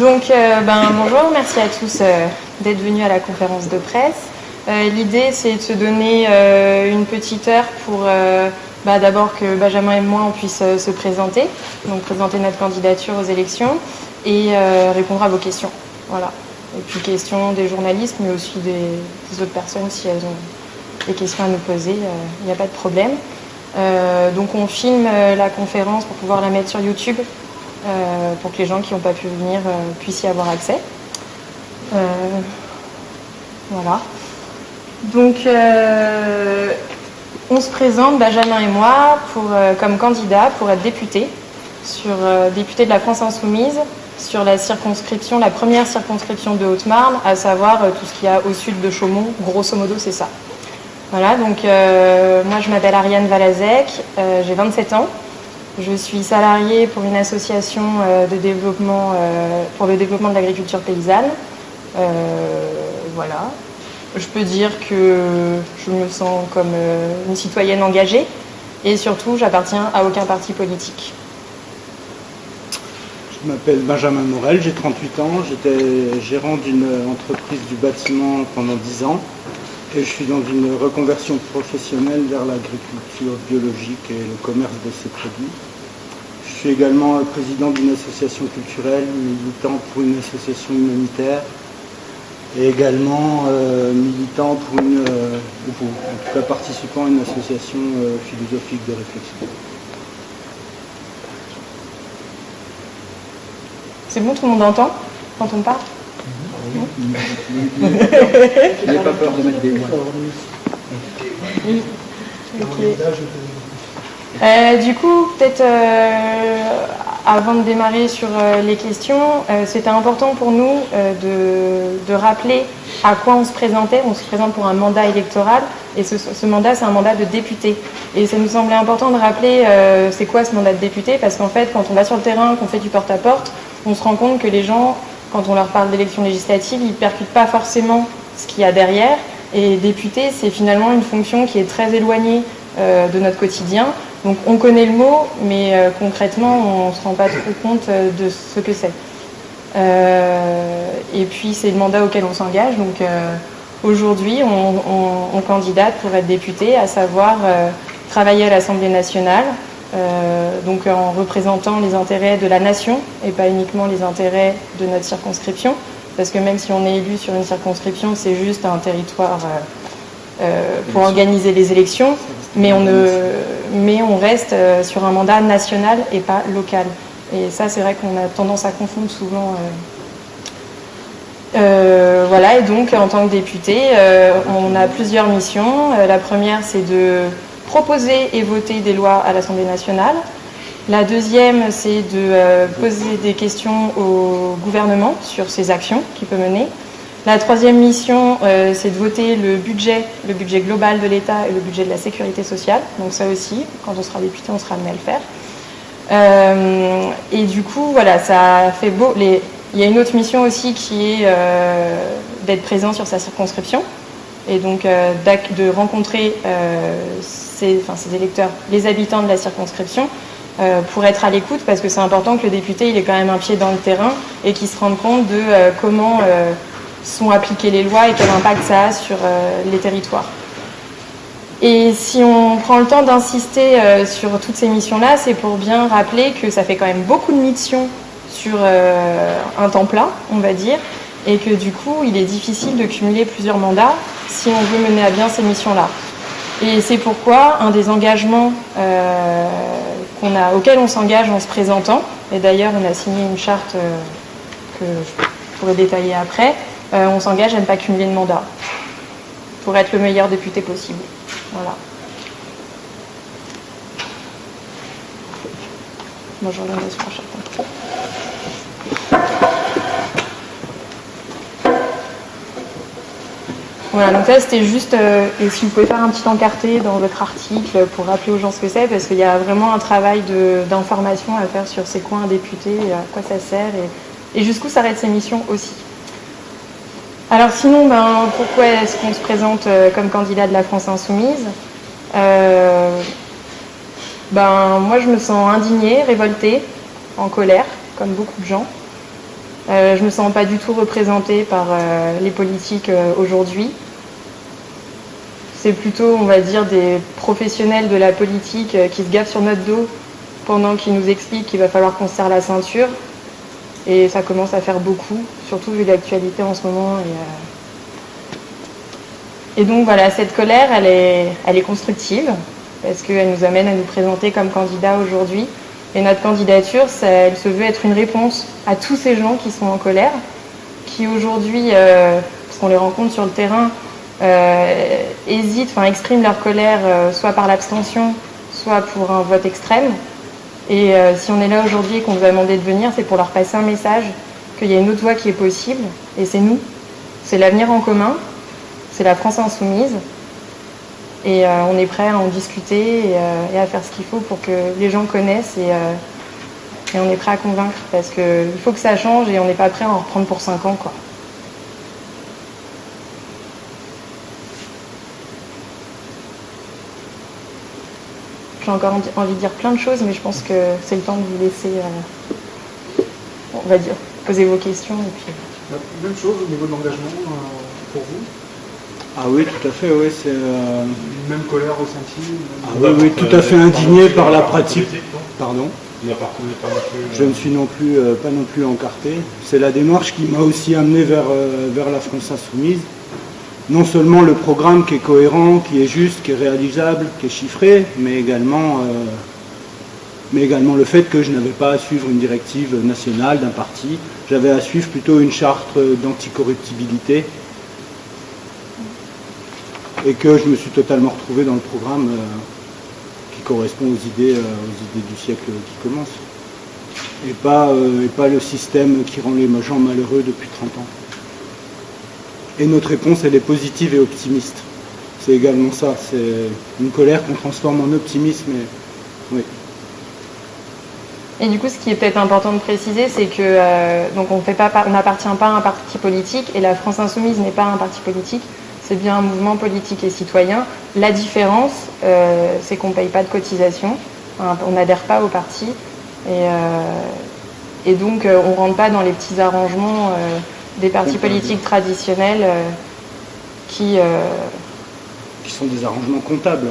Bonjour, merci à tous d'être venus à la conférence de presse. L'idée, c'est de se donner une petite heure pour d'abord que Benjamin et moi on puisse se présenter, donc présenter notre candidature aux élections et répondre à vos questions. Voilà. Et puis questions des journalistes, mais aussi des autres personnes si elles ont des questions à nous poser, il n'y a pas de problème. Donc on filme la conférence pour pouvoir la mettre sur YouTube. Pour que les gens qui n'ont pas pu venir puissent y avoir accès. Voilà. Donc, on se présente, Benjamin et moi, comme candidats pour être député de la France Insoumise sur la première circonscription de Haute-Marne, à savoir tout ce qu'il y a au sud de Chaumont. Grosso modo, c'est ça. Voilà. Donc, moi, je m'appelle Ariane Valazek, j'ai 27 ans. Je suis salariée pour une association de développement pour le développement de l'agriculture paysanne. Voilà. Je peux dire que je me sens comme une citoyenne engagée et surtout, j'appartiens à aucun parti politique. Je m'appelle Benjamin Morel, j'ai 38 ans, j'étais gérant d'une entreprise du bâtiment pendant 10 ans et je suis dans une reconversion professionnelle vers l'agriculture biologique et le commerce de ces produits. Je suis également président d'une association culturelle, militant pour une association humanitaire et également militant pour en tout cas participant à une association philosophique de réflexion. C'est bon, tout le monde entend quand on parle? N'ayez pas peur de mettre des mots. Oui. Okay. Du coup, peut-être avant de démarrer sur les questions, c'était important pour nous de rappeler à quoi on se présentait. On se présente pour un mandat électoral et ce mandat, c'est un mandat de député. Et ça nous semblait important de rappeler c'est quoi ce mandat de député, parce qu'en fait, quand on va sur le terrain, qu'on fait du porte-à-porte, on se rend compte que les gens, quand on leur parle d'élections législatives, ils ne percutent pas forcément ce qu'il y a derrière. Et député, c'est finalement une fonction qui est très éloignée de notre quotidien. Donc on connaît le mot, mais concrètement, on ne se rend pas trop compte de ce que c'est. Et puis c'est le mandat auquel on s'engage. Donc aujourd'hui, on candidate pour être député, à savoir travailler à l'Assemblée nationale, donc en représentant les intérêts de la nation et pas uniquement les intérêts de notre circonscription. Parce que même si on est élu sur une circonscription, c'est juste un territoire pour organiser les élections, mais on reste sur un mandat national et pas local. Et ça, c'est vrai qu'on a tendance à confondre souvent. Voilà, et donc en tant que député, on a plusieurs missions. La première, c'est de proposer et voter des lois à l'Assemblée nationale. La deuxième, c'est de poser des questions au gouvernement sur ses actions qu'il peut mener. La troisième mission, c'est de voter le budget global de l'État et le budget de la sécurité sociale. Donc ça aussi, quand on sera député, on sera amené à le faire. Et du coup, voilà, ça fait beau. Il y a une autre mission aussi qui est d'être présent sur sa circonscription et donc de rencontrer ses électeurs, les habitants de la circonscription, pour être à l'écoute, parce que c'est important que le député il ait quand même un pied dans le terrain et qu'il se rende compte de comment sont appliquées les lois et quel impact ça a sur les territoires. Et si on prend le temps d'insister sur toutes ces missions-là, c'est pour bien rappeler que ça fait quand même beaucoup de missions sur un temps plein, on va dire, et que du coup, il est difficile de cumuler plusieurs mandats si on veut mener à bien ces missions-là. Et c'est pourquoi un des engagements auquel on s'engage en se présentant, et d'ailleurs on a signé une charte que je pourrais détailler après, on s'engage à ne pas cumuler de mandats pour être le meilleur député possible. Voilà. Moi je reviendrai sur la charte. Voilà, donc là c'était juste, et si vous pouvez faire un petit encarté dans votre article pour rappeler aux gens ce que c'est, parce qu'il y a vraiment un travail d'information à faire sur c'est quoi un député, à quoi ça sert, et jusqu'où s'arrêtent ses missions aussi. Alors sinon, pourquoi est-ce qu'on se présente comme candidat de la France Insoumise? Moi je me sens indignée, révoltée, en colère, comme beaucoup de gens. Je me sens pas du tout représentée par les politiques aujourd'hui. C'est plutôt, on va dire, des professionnels de la politique qui se gavent sur notre dos pendant qu'ils nous expliquent qu'il va falloir qu'on se serre la ceinture. Et ça commence à faire beaucoup, surtout vu l'actualité en ce moment. Et donc voilà, cette colère, elle est constructive, parce qu'elle nous amène à nous présenter comme candidats aujourd'hui. Et notre candidature, elle se veut être une réponse à tous ces gens qui sont en colère, qui aujourd'hui, parce qu'on les rencontre sur le terrain, hésitent, expriment leur colère soit par l'abstention, soit pour un vote extrême. Et si on est là aujourd'hui et qu'on nous a demandé de venir, c'est pour leur passer un message qu'il y a une autre voie qui est possible, et c'est nous. C'est l'avenir en commun, c'est la France insoumise, et on est prêt à en discuter et à faire ce qu'il faut pour que les gens connaissent, et on est prêt à convaincre, parce qu'il faut que ça change et on n'est pas prêt à en reprendre pour 5 ans, quoi. J'ai encore envie de dire plein de choses, mais je pense que c'est le temps de vous laisser, on va dire, poser vos questions. Et puis... Même chose au niveau de l'engagement pour vous? Ah oui, tout à fait, oui, c'est... Une même colère ressentie? Oui, tout à fait indigné par la pratique. Pardon? Je ne suis pas non plus encarté. C'est la démarche qui m'a aussi amené vers la France insoumise. Non seulement le programme qui est cohérent, qui est juste, qui est réalisable, qui est chiffré, mais également le fait que je n'avais pas à suivre une directive nationale d'un parti. J'avais à suivre plutôt une charte d'anticorruptibilité, et que je me suis totalement retrouvé dans le programme qui correspond aux idées du siècle qui commence. Et pas le système qui rend les gens malheureux depuis 30 ans. Et notre réponse, elle est positive et optimiste. C'est également ça, c'est une colère qu'on transforme en optimisme. Oui. Et du coup, ce qui est peut-être important de préciser, c'est que donc on n'appartient pas à un parti politique, et la France insoumise n'est pas un parti politique, c'est bien un mouvement politique et citoyen. La différence, c'est qu'on ne paye pas de cotisation, on n'adhère pas au parti, et donc on ne rentre pas dans les petits arrangements des partis politiques traditionnels qui sont des arrangements comptables,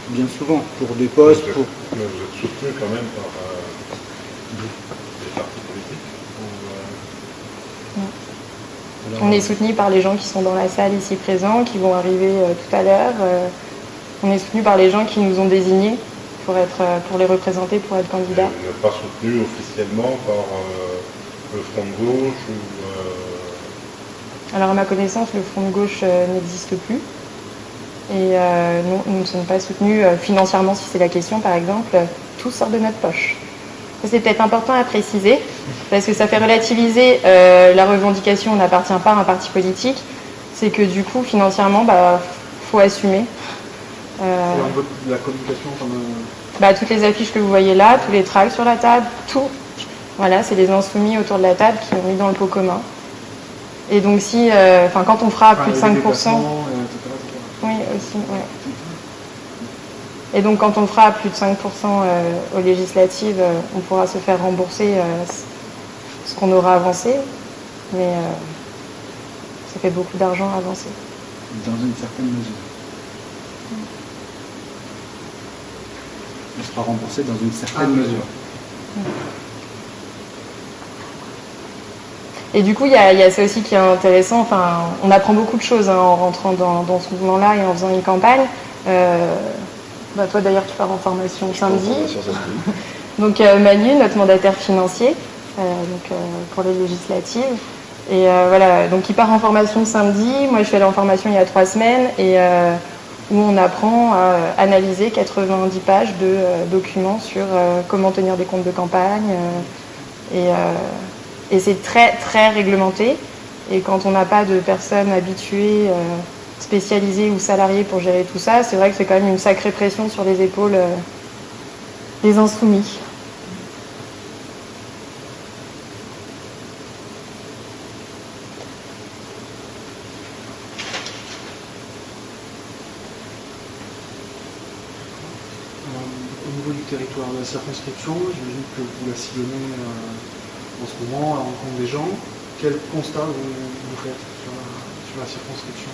bien souvent, pour des postes. Vous êtes soutenu quand même par des partis politiques On est soutenu par les gens qui sont dans la salle ici présents, qui vont arriver tout à l'heure. On est soutenu par les gens qui nous ont désignés pour les représenter, pour être candidats. Vous n'êtes pas soutenu officiellement par le Front de gauche ou Alors à ma connaissance, le Front de gauche n'existe plus. Et non, nous ne sommes pas soutenus financièrement, si c'est la question, par exemple. Tout sort de notre poche. Ça, c'est peut-être important à préciser, parce que ça fait relativiser la revendication, on n'appartient pas à un parti politique. C'est que du coup, financièrement, faut assumer. C'est au niveau de la communication comme... Toutes les affiches que vous voyez là, tous les tracts sur la table, tout. Voilà, c'est les insoumis autour de la table qui ont mis dans le pot commun. Et donc si, quand on fera plus de 5%... Oui, aussi, ouais. Et donc quand on fera plus de 5% aux législatives, on pourra se faire rembourser ce qu'on aura avancé. Mais ça fait beaucoup d'argent à avancer. Dans une certaine mesure. On sera remboursé dans une certaine mesure. Et du coup, il y a ça aussi qui est intéressant. On apprend beaucoup de choses en rentrant dans ce mouvement-là et en faisant une campagne. Toi d'ailleurs, tu pars en formation samedi. Donc Manu, notre mandataire financier, pour les législatives. Et donc il part en formation samedi. Moi, je suis allée en formation il y a 3 semaines et où on apprend à analyser 90 pages de documents sur comment tenir des comptes de campagne. Et c'est très, très réglementé. Et quand on n'a pas de personnes habituées, spécialisées ou salariées pour gérer tout ça, c'est vrai que c'est quand même une sacrée pression sur les épaules des insoumis. Au niveau du territoire de la circonscription, j'imagine que vous la sillonnez en ce moment, à la rencontre des gens. quel constat vous faites sur la circonscription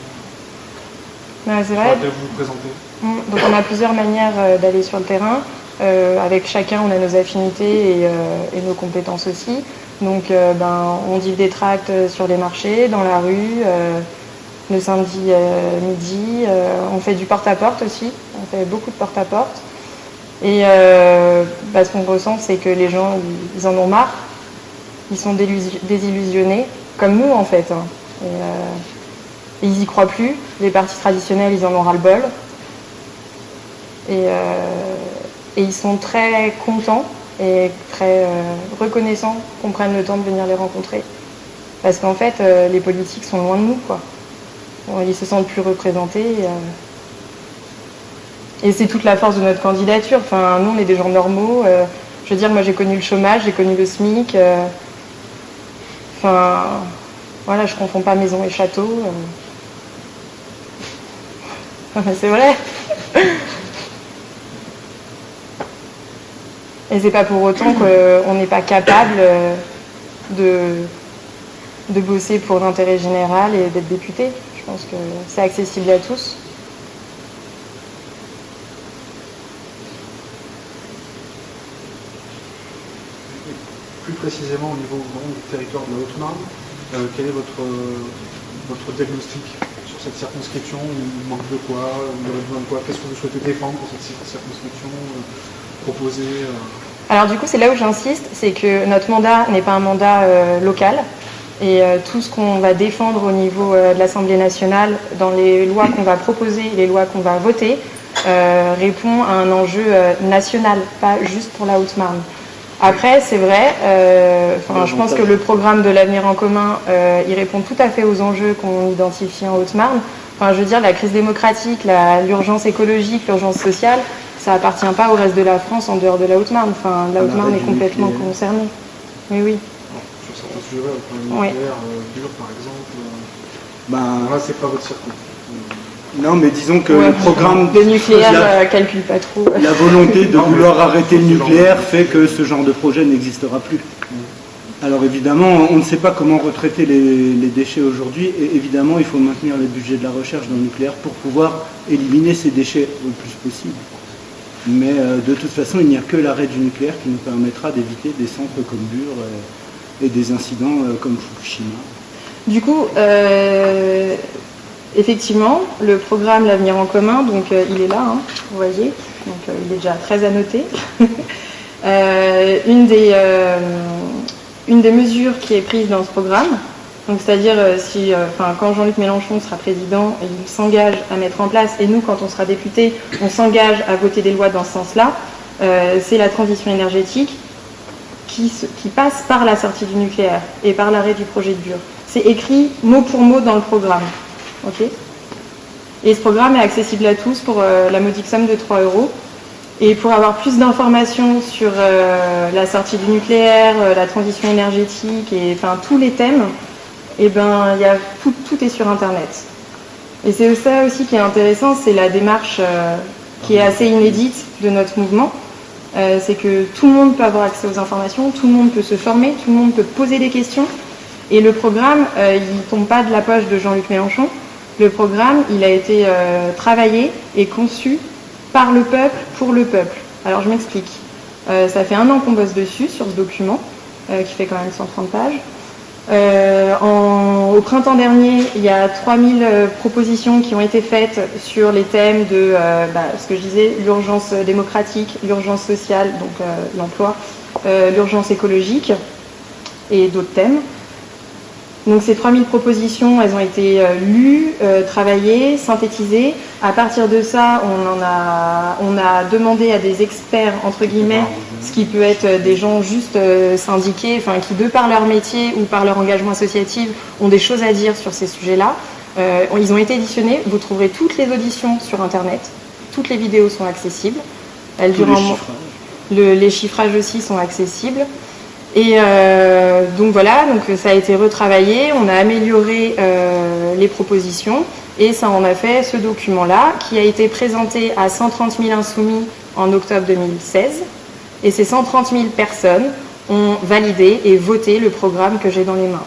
C'est sur vrai. laquelle vous vous présentez? Donc on a plusieurs manières d'aller sur le terrain. Avec chacun, on a nos affinités et nos compétences aussi. Donc on livre des tracts sur les marchés, dans la rue, le samedi midi. On fait du porte-à-porte aussi. On fait beaucoup de porte-à-porte. Et ce qu'on ressent, c'est que les gens, ils en ont marre. Ils sont désillusionnés, comme nous en fait. Et ils y croient plus. Les partis traditionnels, ils en ont ras-le-bol. Et ils sont très contents et très reconnaissants qu'on prenne le temps de venir les rencontrer. Parce qu'en fait, les politiques sont loin de nous, quoi. Ils se sentent plus représentés. Et c'est toute la force de notre candidature. Enfin, nous, on est des gens normaux. Je veux dire, moi, j'ai connu le chômage, j'ai connu le SMIC. Voilà, je confonds pas maison et château. C'est vrai. Et c'est pas pour autant qu'on n'est pas capable de bosser pour l'intérêt général et d'être député. Je pense que c'est accessible à tous. Plus précisément au niveau du territoire de la Haute-Marne, quel est votre diagnostic sur cette circonscription? Il manque de quoi? Il y aurait besoin de quoi? Qu'est-ce que vous souhaitez défendre pour cette circonscription, proposer Alors du coup, c'est là où j'insiste, c'est que notre mandat n'est pas un mandat local. Et tout ce qu'on va défendre au niveau de l'Assemblée nationale, dans les lois qu'on va proposer, les lois qu'on va voter, répond à un enjeu national, pas juste pour la Haute-Marne. Après, c'est vrai, je pense que le programme de l'avenir en commun, il répond tout à fait aux enjeux qu'on identifie en Haute-Marne. Enfin, je veux dire, la crise démocratique, l'urgence écogologique, l'urgence sociale, ça appartient pas au reste de la France en dehors de la Haute-Marne. Enfin, la Haute-Marne est complètement concernée. Mais oui. Sur certains sujets, le nucléaire dur, par exemple, là, c'est pas votre circuit. Non, mais disons que le programme... Le nucléaire calcule pas trop. La volonté de vouloir arrêter le nucléaire fait que ce genre de projet n'existera plus. Alors évidemment, on ne sait pas comment retraiter les déchets aujourd'hui, et évidemment, il faut maintenir les budgets de la recherche dans le nucléaire pour pouvoir éliminer ces déchets le plus possible. Mais de toute façon, il n'y a que l'arrêt du nucléaire qui nous permettra d'éviter des centres comme Bure et des incidents comme Fukushima. Du coup, effectivement, le programme L'Avenir en commun, donc il est là, hein, vous voyez, donc il est déjà très annoté. Une des mesures qui est prise dans ce programme, donc c'est-à-dire quand Jean-Luc Mélenchon sera président, il s'engage à mettre en place, et nous, quand on sera député, on s'engage à voter des lois dans ce sens-là, c'est la transition énergétique qui passe par la sortie du nucléaire et par l'arrêt du projet de Bure. C'est écrit mot pour mot dans le programme. Okay. Et ce programme est accessible à tous pour la modique somme de 3 €. Et pour avoir plus d'informations sur la sortie du nucléaire, la transition énergétique et tous les thèmes, tout est sur Internet. Et c'est ça aussi qui est intéressant, c'est la démarche qui est assez inédite de notre mouvement. C'est que tout le monde peut avoir accès aux informations, tout le monde peut se former, tout le monde peut poser des questions. Et le programme, il ne tombe pas de la poche de Jean-Luc Mélenchon. Le programme, il a été travaillé et conçu par le peuple, pour le peuple. Alors je m'explique. Ça fait 1 an qu'on bosse dessus, sur ce document, qui fait quand même 130 pages. Au printemps dernier, il y a 3000 propositions qui ont été faites sur les thèmes de ce que je disais, l'urgence démocratique, l'urgence sociale, donc l'emploi, l'urgence écologique et d'autres thèmes. Donc ces 3000 propositions, elles ont été lues, travaillées, synthétisées. À partir de ça, on a demandé à des experts, entre guillemets, ce qui peut être des gens juste syndiqués, qui de par leur métier ou par leur engagement associatif ont des choses à dire sur ces sujets-là. Ils ont été éditionnés, vous trouverez toutes les auditions sur Internet, toutes les vidéos sont accessibles. Elles durent les chiffrages aussi sont accessibles. Et donc voilà, donc ça a été retravaillé, on a amélioré les propositions et ça en a fait ce document-là qui a été présenté à 130 000 insoumis en octobre 2016 et ces 130 000 personnes ont validé et voté le programme que j'ai dans les mains.